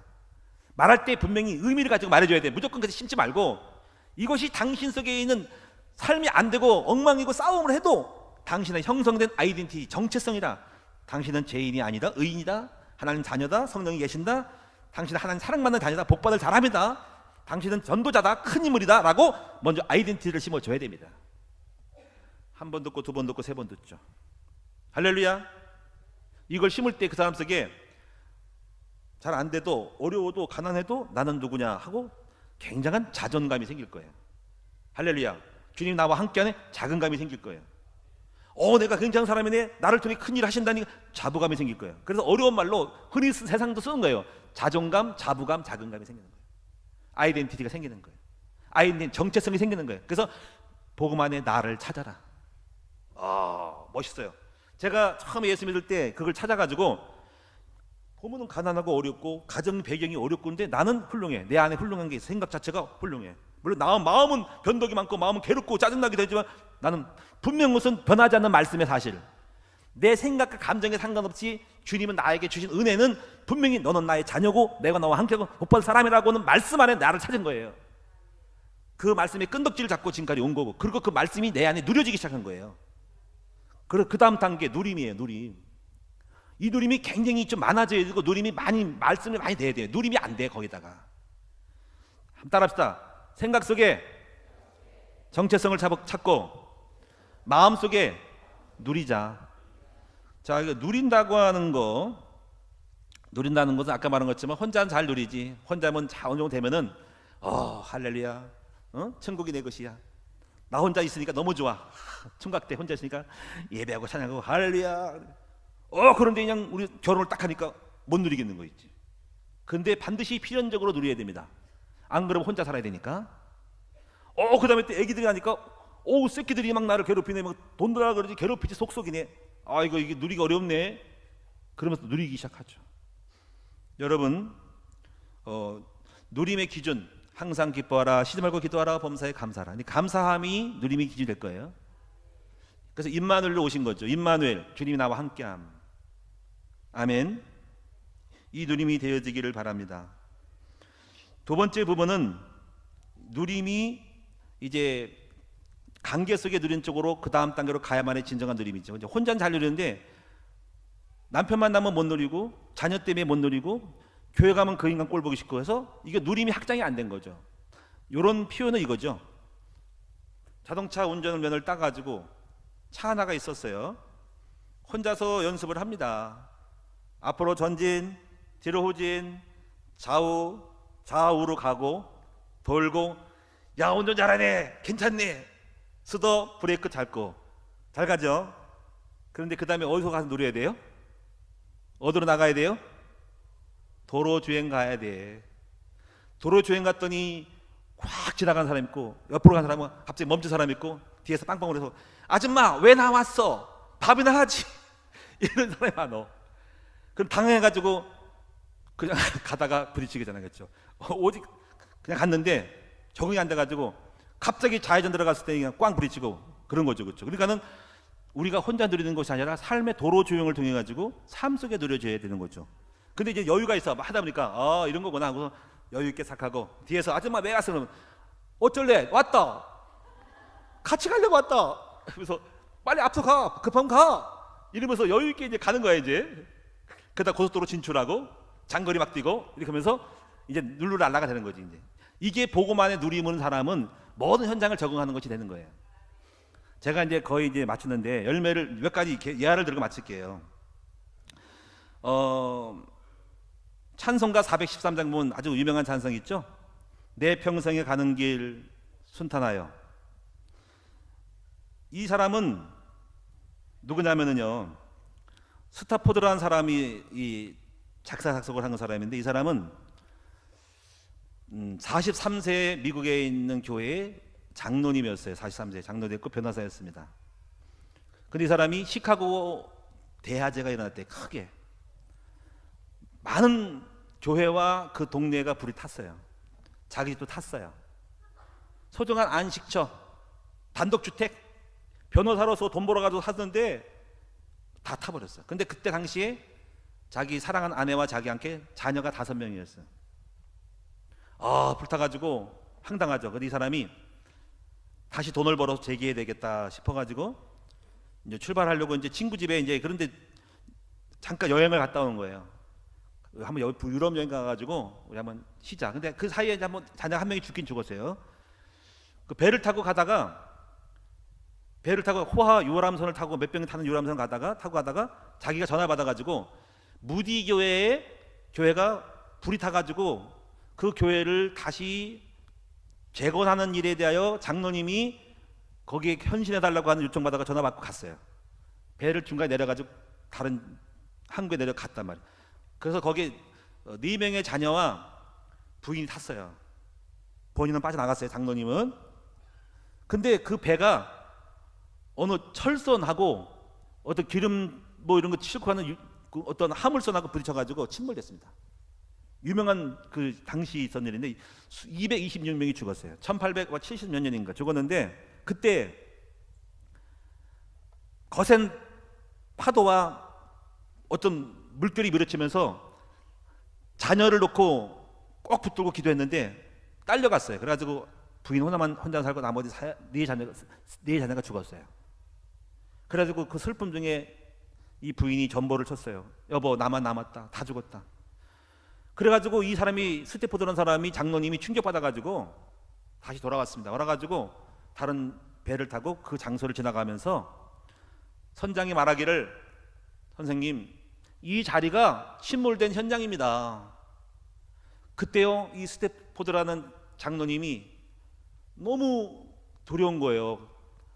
말할 때 분명히 의미를 가지고 말해줘야 돼. 무조건 그렇게 심지 말고 이것이 당신 속에 있는 삶이 안 되고 엉망이고 싸움을 해도 당신의 형성된 아이덴티티 정체성이다. 당신은 죄인이 아니다. 의인이다. 하나님 자녀다. 성령이 계신다. 당신은 하나님 사랑받는 자녀다. 복받을 사람이다. 당신은 전도자다. 큰 인물이다. 라고 먼저 아이덴티티를 심어줘야 됩니다. 한 번 듣고 두 번 듣고 세 번 듣죠. 할렐루야. 이걸 심을 때 그 사람 속에 잘 안 돼도 어려워도 가난해도 나는 누구냐 하고 굉장한 자존감이 생길 거예요. 할렐루야. 주님 나와 함께하는 자긍감이 생길 거예요. 내가 굉장한 사람이네, 나를 통해 큰일 하신다니 자부감이 생길 거예요. 그래서 어려운 말로 흔히 세상도 쓰는 거예요. 자존감, 자부감, 자긍감이 생기는 거예요. 아이덴티티가 생기는 거예요. 아이덴티티, 정체성이 생기는 거예요. 그래서 복음 안에 나를 찾아라. 멋있어요. 제가 처음에 예수 믿을 때 그걸 찾아가지고, 보면은 가난하고 어렵고 가정 배경이 어렵고, 근데 나는 훌륭해. 내 안에 훌륭한 게 있어. 생각 자체가 훌륭해. 물론 마음은 변덕이 많고 마음은 괴롭고 짜증나기도 하지만, 나는 분명 무슨 변하지 않는 말씀의 사실, 내 생각과 감정에 상관없이 주님은 나에게 주신 은혜는 분명히 너는 나의 자녀고 내가 너와 함께하고 복 받을 사람이라고는 말씀 안에 나를 찾은 거예요. 그 말씀의 끈덕지를 잡고 지금까지 온 거고, 그리고 그 말씀이 내 안에 누려지기 시작한 거예요. 그리고 그 다음 단계 누림이에요. 누림. 이 누림이 굉장히 좀 많아져야 되고, 누림이 말씀이 많이 돼야 돼요. 누림이 안 돼. 거기다가 한번 따라합시다. 생각 속에 정체성을 찾고 마음 속에 누리자. 자, 이거 누린다는 것은 아까 말한 것처럼 혼자는 잘 누리지. 혼자면 어느 정도 되면은 할렐루야, 천국이 내 것이야. 나 혼자 있으니까 너무 좋아. 총각 때 혼자 있으니까 예배하고 찬양하고 할렐루야. 그런데 그냥 우리 결혼을 딱 하니까 못 누리겠는 거 있지. 근데 반드시 필연적으로 누려야 됩니다. 안 그러면 혼자 살아야 되니까. 그 다음에 또 애기들이 하니까 새끼들이 막 나를 괴롭히네. 막 돈 들어라 그러지, 괴롭히지, 속속이네. 이게 누리기 어렵네. 그러면서 누리기 시작하죠. 여러분, 누림의 기준, 항상 기뻐하라, 쉬지 말고 기도하라, 범사에 감사하라. 감사함이 누림의 기준이 될 거예요. 그래서 임마누엘로 오신 거죠. 임마누엘, 주님이 나와 함께함. 아멘. 이 누림이 되어지기를 바랍니다. 두 번째 부분은 누림이 이제 관계 속에 누린 쪽으로 그 다음 단계로 가야만의 진정한 누림이죠. 이제 혼자는 잘 누리는데 남편 만나면 못 누리고, 자녀 때문에 못 누리고, 교회 가면 그 인간 꼴 보기 싫고 해서 이게 누림이 확장이 안 된 거죠. 이런 표현은 이거죠. 자동차 운전을 면허를 따가지고 차 하나가 있었어요. 혼자서 연습을 합니다. 앞으로 전진, 뒤로 후진, 좌우로 가고 돌고, 야 운전 잘하네, 괜찮네, 스톱, 브레이크 밟고 잘 가죠. 그런데 그 다음에 어디서 가서 누려야 돼요? 어디로 나가야 돼요? 도로 주행 가야 돼. 도로 주행 갔더니 확 지나간 사람 있고, 옆으로 간 사람은 갑자기 멈춘 사람 있고, 뒤에서 빵빵 울어서 아줌마 왜 나왔어? 밥이나 하지. 이런 사람이 많어. 그럼 당황해가지고 그냥 가다가 부딪히게 되나겠죠. 오직 그냥 갔는데 적응이 안 돼가지고 갑자기 좌회전 들어갔을 때 그냥 꽝 부딪히고 그런 거죠. 그렇죠? 그러니까는 우리가 혼자 누리는 것이 아니라 삶의 도로 조용을 통해 가지고 삶 속에 누려져야 되는 거죠. 근데 이제 여유가 있어 하다 보니까 이런 거구나 하고 여유 있게 삭하고, 뒤에서 아줌마 왜 왔어? 그러면 어쩔래? 왔다. 같이 가려고 왔다. 그래서 빨리 앞서 가. 급하면 가. 이러면서 여유 있게 이제 가는 거야 이제. 그러다 고속도로 진출하고 장거리 막 뛰고 이렇게 하면서 이제 룰루랄라가 되는 거지 이제. 이게 복음만에 누리는 사람은 모든 현장을 적응하는 것이 되는 거예요. 제가 이제 거의 이제 마쳤는데 열매를 몇 가지 예화를 들고 마칠게요. 찬송가 413장 보면 아주 유명한 찬송이 있죠. 내 평생에 가는 길 순탄하여. 이 사람은 누구냐면은요, 스타포드라는 사람이 이 작사 작곡을 한 사람인데, 이 사람은 43세에 미국에 있는 교회의 장로님이었어요. 43세 장로됐고 변호사였습니다. 근데 이 사람이 시카고 대화재가 일어날 때 크게 많은 교회와 그 동네가 불이 탔어요. 자기 집도 탔어요. 소중한 안식처, 단독주택, 변호사로서 돈 벌어가지고 샀는데 다 타버렸어요. 근데 그때 당시에 자기 사랑하는 아내와 자기 함께 자녀가 5명이었어요. 불타가지고 황당하죠. 근데 이 사람이 다시 돈을 벌어서 재기해야 되겠다 싶어가지고 이제 출발하려고 이제 친구 집에 이제, 그런데 잠깐 여행을 갔다 오는 거예요. 한번 유럽 여행 가가지고 우리 한번 쉬자. 근데 그 사이에 이제 한번 자녀 한 명이 죽긴 죽었어요. 그 배를 타고 호화 유람선을 타고 몇 병이 타는 유람선 타고 가다가 자기가 전화 받아가지고 무디 교회가 불이 타가지고 그 교회를 다시 재건하는 일에 대하여 장로님이 거기에 헌신해달라고 하는 요청받아가 전화 받고 갔어요. 배를 중간에 내려가지고 다른 항구에 내려갔단 말이에요. 그래서 거기에 4명의 자녀와 부인이 탔어요. 본인은 빠져나갔어요, 장로님은. 근데 그 배가 어느 철선하고 어떤 기름 뭐 이런 거 싣고 가는 그 어떤 화물선하고 부딪혀가지고 침몰됐습니다. 유명한 그 당시 있었던 일인데 226명이 죽었어요. 1870 몇 년인가 죽었는데, 그때 거센 파도와 어떤 물결이 밀어치면서 자녀를 놓고 꼭 붙들고 기도했는데 딸려갔어요. 그래가지고 부인 혼자 살고 나머지 네 자녀가 죽었어요. 그래가지고 그 슬픔 중에 이 부인이 전보를 쳤어요. 여보, 나만 남았다. 다 죽었다. 그래가지고 이 사람이, 스테포드라는 사람이, 장로님이 충격받아가지고 다시 돌아왔습니다. 와가지고 다른 배를 타고 그 장소를 지나가면서 선장이 말하기를, 선생님, 이 자리가 침몰된 현장입니다. 그때요, 이 스테포드라는 장로님이 너무 두려운 거예요.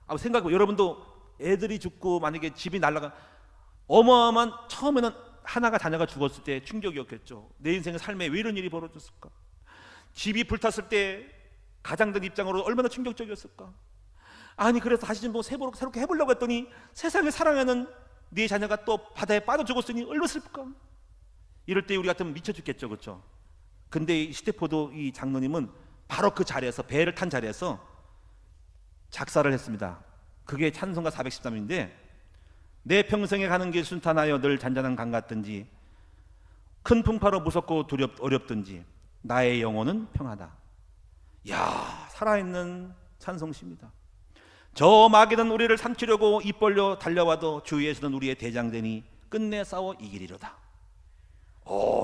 생각해보면 여러분도 애들이 죽고 만약에 집이 날아가, 어마어마한, 처음에는 하나가 자녀가 죽었을 때 충격이었겠죠. 내 인생의 삶에 왜 이런 일이 벌어졌을까? 집이 불탔을 때 가장들 입장으로 얼마나 충격적이었을까? 아니, 그래서 다시 좀 새롭게 해보려고 했더니 세상에 사랑하는 네 자녀가 또 바다에 빠져 죽었으니 얼마나 슬플까? 이럴 때 우리 같으면 미쳐 죽겠죠, 그렇죠? 근데 이 스테포드 이 장로님은 바로 그 자리에서, 배를 탄 자리에서 작사를 했습니다. 그게 찬송가 413인데, 내 평생에 가는 길 순탄하여 늘 잔잔한 강 같든지, 큰 풍파로 무섭고 어렵든지 나의 영혼은 평하다. 이야, 살아있는 찬송시입니다. 저 마귀는 우리를 삼키려고 입 벌려 달려와도 주 예수는 우리의 대장되니 끝내 싸워 이기리로다.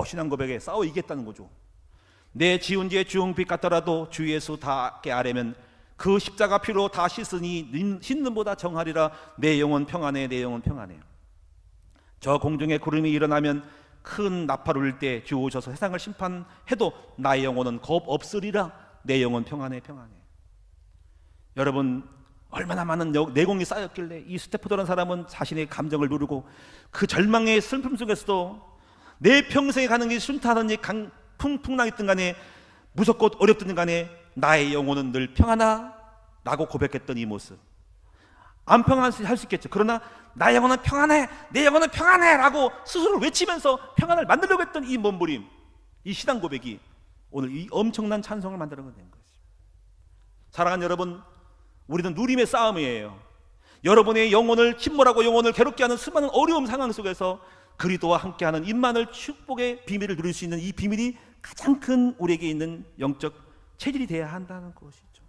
신앙 고백에 싸워 이기겠다는 거죠. 내 지은 죄 주홍빛 같더라도 주 예수 닿게 아뢰면 그 십자가 피로 다 씻으니 씻는보다 정하리라. 내 영혼 평안해, 내 영혼 평안해. 저 공중에 구름이 일어나면 큰 나팔 울릴 때 주 오셔서 세상을 심판해도 나의 영혼은 겁 없으리라. 내 영혼 평안해, 평안해. 여러분, 얼마나 많은 내공이 쌓였길래 이 스테포드라는 사람은 자신의 감정을 누르고 그 절망의 슬픔 속에서도 내 평생에 가는 게 순탄하든지 풍랑이든 간에 무섭고 어렵든 간에 나의 영혼은 늘 평안하 라고 고백했던 이 모습, 안 평안할 수 있겠죠. 그러나 나의 영혼은 평안해, 내 영혼은 평안해 라고 스스로 외치면서 평안을 만들려고 했던 이 몸부림, 이 신앙 고백이 오늘 이 엄청난 찬송을 만들어낸 것이죠. 사랑하는 여러분, 우리는 누림의 싸움이에요. 여러분의 영혼을 침몰하고 영혼을 괴롭게 하는 수많은 어려움 상황 속에서 그리스도와 함께하는 임마누엘 축복의 비밀을 누릴 수 있는 이 비밀이 가장 큰 우리에게 있는 영적 체질이 되어야 한다는 것이죠.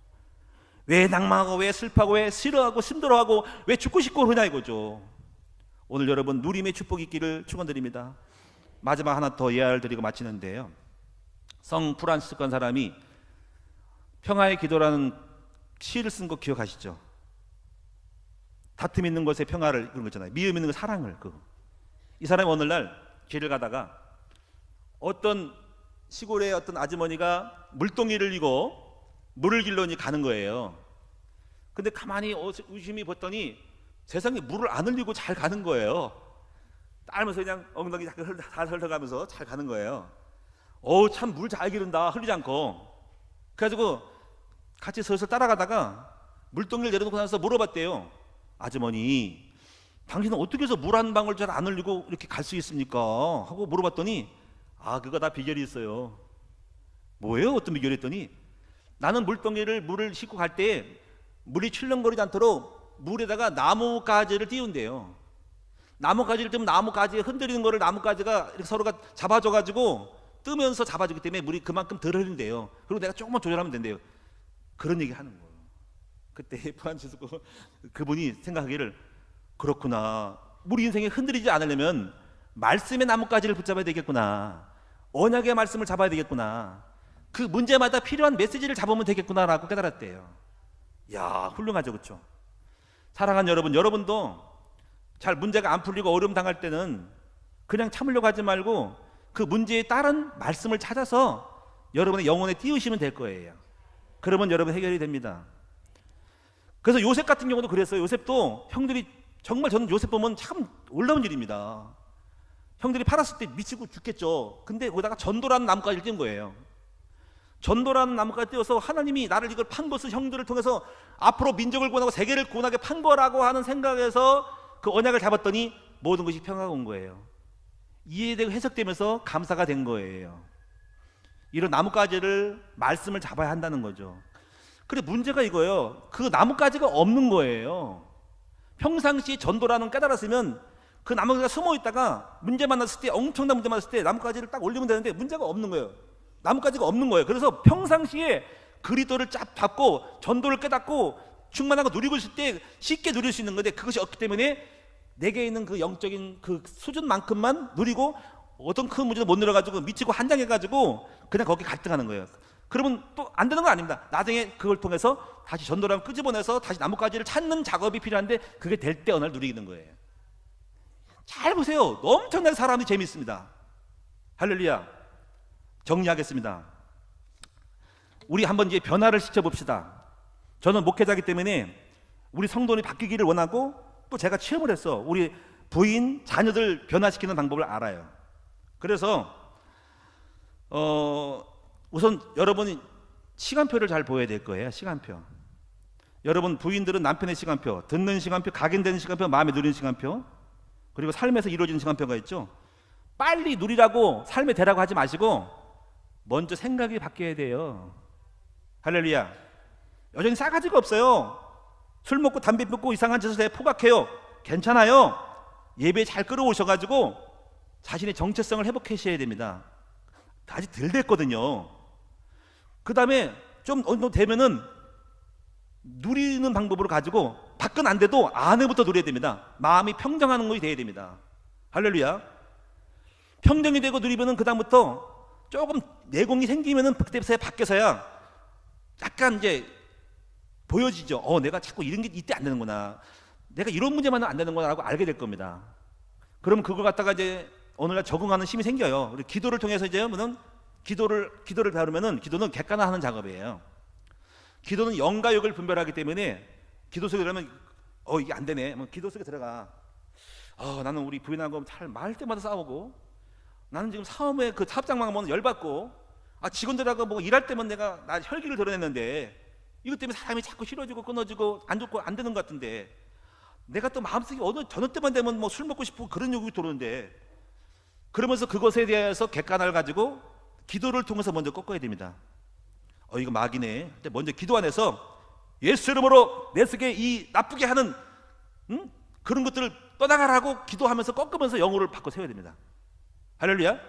왜 낭망하고, 왜 슬퍼하고, 왜 싫어하고 힘들어하고, 왜 죽고 싶고 그러냐 이거죠. 오늘 여러분 누림의 축복이 있기를 축원드립니다. 마지막 하나 더 예화를 드리고 마치는데요, 성 프란시스코한 사람이 평화의 기도라는 시를 쓴 거 기억하시죠? 다툼 있는 것에 평화를, 그런 거 있잖아요. 미움 있는 것 사랑을. 이 사람이 오늘날 길을 가다가 어떤 시골의 어떤 아주머니가 물동이를 이고 물을 길러 가는 거예요. 근데 가만히 유심히 봤더니 세상에 물을 안 흘리고 잘 가는 거예요. 따르면서 그냥 엉덩이 잘 흘러가면서 잘 가는 거예요. 참 물 잘 기른다, 흘리지 않고. 그래가지고 같이 슬슬 따라가다가 물동이를 내려놓고 나서 물어봤대요. 아주머니, 당신은 어떻게 해서 물 한 방울 잘 안 흘리고 이렇게 갈 수 있습니까? 하고 물어봤더니, 그거 다 비결이 있어요. 뭐예요? 어떤 비결이? 했더니, 나는 물을 싣고 갈 때 물이 출렁거리지 않도록 물에다가 나뭇가지를 띄운대요. 나뭇가지를 띄우면 나뭇가지에 흔들리는 거를 나뭇가지가 이렇게 서로가 잡아줘가지고 뜨면서 잡아주기 때문에 물이 그만큼 덜 흐른대요. 그리고 내가 조금만 조절하면 된대요. 그런 얘기 하는 거예요. 그때 프란시스코 그분이 생각하기를, 그렇구나, 우리 인생에 흔들리지 않으려면 말씀의 나뭇가지를 붙잡아야 되겠구나, 언약의 말씀을 잡아야 되겠구나, 그 문제마다 필요한 메시지를 잡으면 되겠구나라고 깨달았대요. 이야, 훌륭하죠, 그렇죠? 사랑하는 여러분, 여러분도 잘 문제가 안 풀리고 어려움 당할 때는 그냥 참으려고 하지 말고 그 문제에 따른 말씀을 찾아서 여러분의 영혼에 띄우시면 될 거예요. 그러면 여러분 해결이 됩니다. 그래서 요셉 같은 경우도 그랬어요. 요셉도 형들이 정말 저는 요셉 보면 참 놀라운 일입니다. 형들이 팔았을 때 미치고 죽겠죠. 근데 거기다가 전도라는 나뭇가지를 띄운 거예요. 전도라는 나뭇가지 띄워서 하나님이 나를 이걸 판 것을 형들을 통해서 앞으로 민족을 구원하고 세계를 구원하게 판 거라고 하는 생각에서 그 언약을 잡았더니 모든 것이 평화가 온 거예요. 이해되고 해석되면서 감사가 된 거예요. 이런 나뭇가지를 말씀을 잡아야 한다는 거죠. 그런데 문제가 이거예요. 그 나뭇가지가 없는 거예요. 평상시 전도라는 깨달았으면 그 나뭇가지가 숨어 있다가 문제 만났을 때, 엄청난 문제 만났을 때 나뭇가지를 딱 올리면 되는데 문제가 없는 거예요. 나뭇가지가 없는 거예요. 그래서 평상시에 그리스도를 쫙 잡고 전도를 깨닫고 충만한 거 누리고 있을 때 쉽게 누릴 수 있는 건데, 그것이 없기 때문에 내게 있는 그 영적인 그 수준만큼만 누리고 어떤 큰 문제도 못 누려가지고 미치고 한장해가지고 그냥 거기 갈등하는 거예요. 그러면 또 안 되는 거 아닙니다. 나중에 그걸 통해서 다시 전도를 끄집어내서 다시 나뭇가지를 찾는 작업이 필요한데 그게 될 때 어느 날 누리는 거예요. 잘 보세요. 엄청나게 사람이 재밌습니다. 할렐루야. 정리하겠습니다. 우리 한번 이제 변화를 시켜봅시다. 저는 목회자이기 때문에 우리 성도들이 바뀌기를 원하고, 또 제가 체험을 했어. 우리 부인, 자녀들 변화시키는 방법을 알아요. 그래서 우선 여러분이 시간표를 잘 보여야 될 거예요. 시간표. 여러분 부인들은 남편의 시간표, 듣는 시간표, 각인되는 시간표, 마음에 누리는 시간표, 그리고 삶에서 이루어지는 시간표가 있죠. 빨리 누리라고 삶에 되라고 하지 마시고 먼저 생각이 바뀌어야 돼요. 할렐루야. 여전히 싸가지가 없어요. 술 먹고 담배 피우고 이상한 짓을 해 포각해요. 괜찮아요. 예배 잘 끌어오셔가지고 자신의 정체성을 회복하셔야 됩니다. 아직 덜 됐거든요. 그 다음에 좀 어느 정도 되면은 누리는 방법으로 가지고, 밖은 안 돼도 안에부터 누려야 됩니다. 마음이 평정하는 것이 돼야 됩니다. 할렐루야. 평정이 되고 누리면은 그 다음부터 조금 내공이 생기면은 그때부터 밖에서야 약간 이제 보여지죠. 내가 자꾸 이런 게 이때 안 되는구나, 내가 이런 문제만 안 되는구나 라고 알게 될 겁니다. 그럼 그걸 갖다가 이제 오늘날 적응하는 힘이 생겨요. 우리 기도를 통해서 이제 기도를 배우면은, 기도는 객관화하는 작업이에요. 기도는 영과 육을 분별하기 때문에 기도 속에 들어가면 이게 안 되네. 기도 속에 들어가. 나는 우리 부인하고 잘 말 때마다 싸우고, 나는 지금 사업에 그 사업장만 보면 열받고, 직원들하고 뭐 일할 때만 내가 나 혈기를 드러냈는데 이것 때문에 사람이 자꾸 싫어지고 끊어지고 안 좋고 안 되는 것 같은데, 내가 또 마음속에 어느 저녁 때만 되면 뭐 술 먹고 싶고 그런 욕이 들어오는데, 그러면서 그것에 대해서 객관화를 가지고 기도를 통해서 먼저 꺾어야 됩니다. 이거 막이네. 근데 먼저 기도 안에서 예수 이름으로 내 속에 이 나쁘게 하는 그런 것들을 떠나가라고 기도하면서 꺾으면서 영혼을 바꿔 세워야 됩니다. 할렐루야.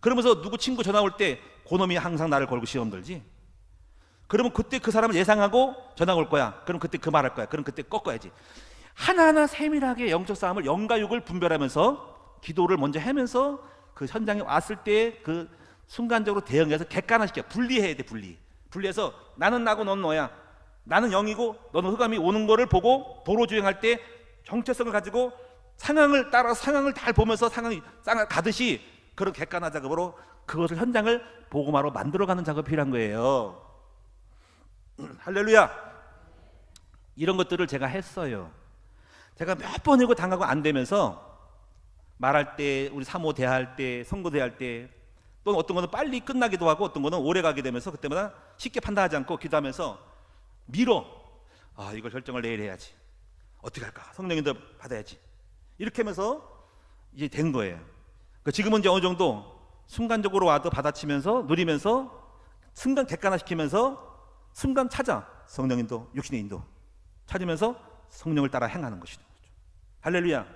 그러면서 누구 친구 전화 올 때 그놈이 항상 나를 걸고 시험 들지, 그러면 그때 그 사람을 예상하고 전화 올 거야. 그럼 그때 그 말할 거야. 그럼 그때 꺾어야지. 하나하나 세밀하게 영적 싸움을, 영과 육을 분별하면서 기도를 먼저 하면서 그 현장에 왔을 때 그 순간적으로 대응해서 객관화시켜 분리해야 돼. 분리해서 나는 나고 넌 너야. 나는 영이고 너는 흑암이 오는 거를 보고 도로 주행할 때 정체성을 가지고 상황을 따라 상황을 잘 보면서 상황이 가듯이 그런 객관화 작업으로 그것을 현장을 복음화로 만들어가는 작업이 필요한 거예요. 할렐루야. 이런 것들을 제가 했어요. 제가 몇 번이고 당하고 안 되면서 말할 때, 우리 사모 대할 때, 선거 대할 때, 또는 어떤 거는 빨리 끝나기도 하고 어떤 거는 오래 가게 되면서 그때마다 쉽게 판단하지 않고 기도하면서 미뤄. 이걸 결정을 내일 해야지. 어떻게 할까? 성령님도 받아야지. 이렇게 하면서 이제 된 거예요. 지금은 이제 어느 정도 순간적으로 와도 받아치면서 누리면서 순간 객관화시키면서 순간 찾아, 성령님도 육신의 인도 찾으면서 성령을 따라 행하는 것이죠. 할렐루야.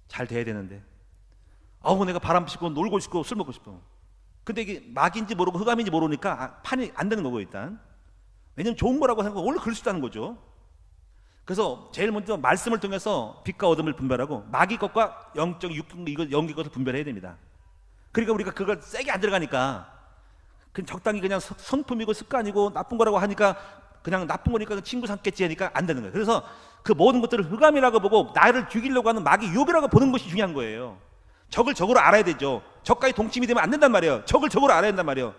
잘 돼야 되는데 내가 바람 피고 놀고 싶고 술 먹고 싶어. 근데 이게 막인지 모르고 흑암인지 모르니까 판이 안 되는 거고, 일단 왜냐면 좋은 거라고 생각하고 원래 그럴 수 있다는 거죠. 그래서 제일 먼저 말씀을 통해서 빛과 어둠을 분별하고 마귀 것과 영적 이거 영기 것을 분별해야 됩니다. 그러니까 우리가 그걸 세게 안 들어가니까 적당히 그냥 성품이고 습관이고 나쁜 거라고 하니까 그냥 나쁜 거니까 친구 삼겠지 하니까 안 되는 거예요. 그래서 그 모든 것들을 흑암이라고 보고 나를 죽이려고 하는 마귀 유혹이라고 보는 것이 중요한 거예요. 적을 적으로 알아야 되죠. 적과의 동침이 되면 안 된단 말이에요. 적을 적으로 알아야 된단 말이에요.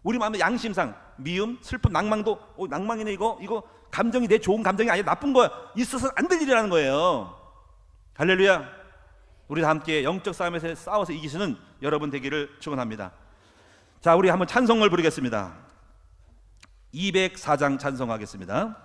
우리 마음의 양심상 미움, 슬픔, 낭망도 낭망이네 이거 감정이 내 좋은 감정이 아니라 나쁜 거야. 있어서 안 될 일이라는 거예요. 할렐루야. 우리 다 함께 영적 싸움에서 싸워서 이기시는 여러분 되기를 축원합니다. 자, 우리 한번 찬송을 부르겠습니다. 204장 찬송하겠습니다.